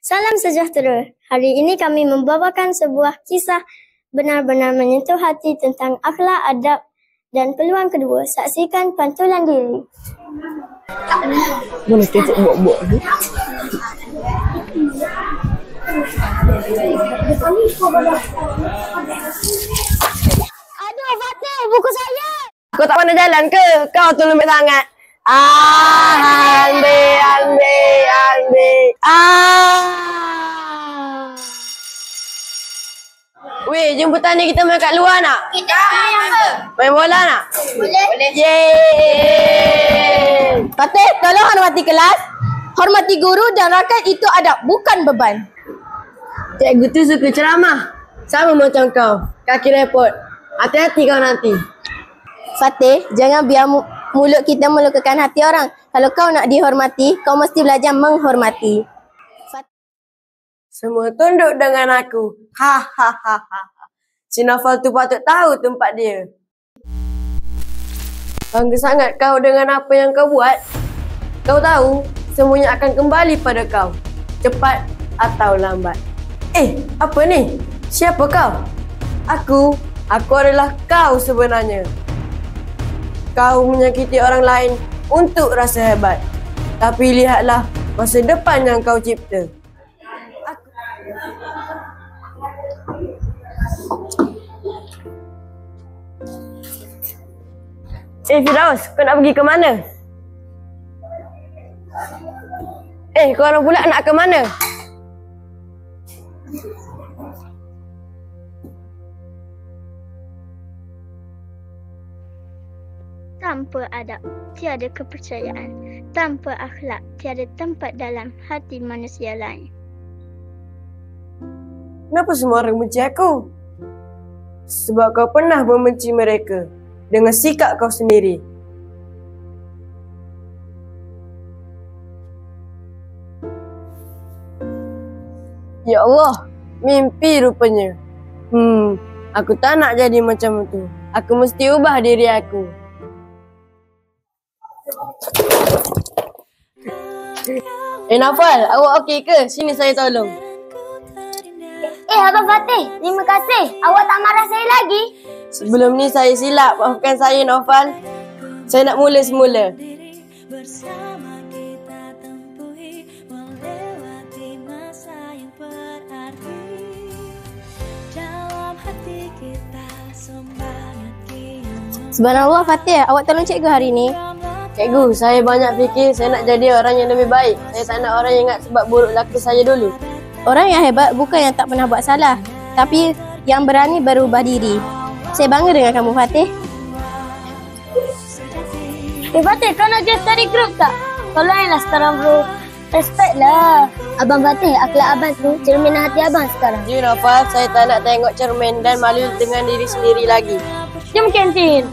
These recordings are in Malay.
Salam sejahtera. Hari ini kami membawakan sebuah kisah benar-benar menyentuh hati tentang akhlak, adab dan peluang kedua. Saksikan pantulan diri. Mana kecik buat-buat ni? Aduh, Fatih, buku saya. Kau tak pandai jalan ke? Kau tu lembut sangat. Ambil. Weh, jemputan ni kita main kat luar nak? Kita main apa? Main bola nak? Boleh. Yeay! Fatih, tolong hormati kelas. Hormati guru dan rakan itu adab, bukan beban. Cikgu tu suka ceramah. Sama macam kau. Kaki repot. Hati-hati kau nanti. Fatih, jangan biar mulut kita melukakan hati orang. Kalau kau nak dihormati, kau mesti belajar menghormati. Semua tunduk dengan aku. Si Naufal tu patut tahu tempat dia. Bangga sangat kau dengan apa yang kau buat. Kau tahu, semuanya akan kembali pada kau. Cepat atau lambat. Apa ni? Siapa kau? Aku adalah kau sebenarnya. Kau menyakiti orang lain untuk rasa hebat. Tapi lihatlah masa depan yang kau cipta. Firdaus, kau nak pergi ke mana? Korang pula nak ke mana? Tanpa adab, tiada kepercayaan. Tanpa akhlak, tiada tempat dalam hati manusia lain. Kenapa semua orang benci aku? Sebab kau pernah membenci mereka dengan sikap kau sendiri. Ya Allah, mimpi rupanya. Aku tak nak jadi macam itu. Aku mesti ubah diri aku. Naufal, awak okey ke? Sini saya tolong. Abang Fatih, terima kasih. Awak tak marah saya lagi? Sebelum ni saya silap. Maafkan saya, Naufal. Saya nak mula semula. Subhanallah Fatih, awak tolong cikgu hari ni. Cikgu, saya banyak fikir saya nak jadi orang yang lebih baik. Saya tak nak orang yang ingat sebab buruk laku saya dulu. Orang yang hebat bukan yang tak pernah buat salah, tapi yang berani berubah diri. Saya bangga dengan kamu, Fatih. Fatih, kau nak jadi study group tak? Tolonglah sekarang, bro. Respect lah. Abang Fatih, akhlak abang tu cermin hati abang sekarang. Ya, Naufal, saya tak nak tengok cermin dan malu dengan diri sendiri lagi. Jom kantin.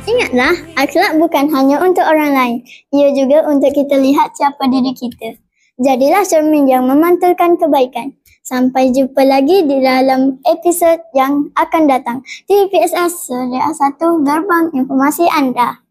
Ingatlah, akhlak bukan hanya untuk orang lain. Ia juga untuk kita lihat siapa diri kita. Jadilah cermin yang memantulkan kebaikan. Sampai jumpa lagi di dalam episod yang akan datang. TVPSS Suria 1 Gerbang Informasi Anda.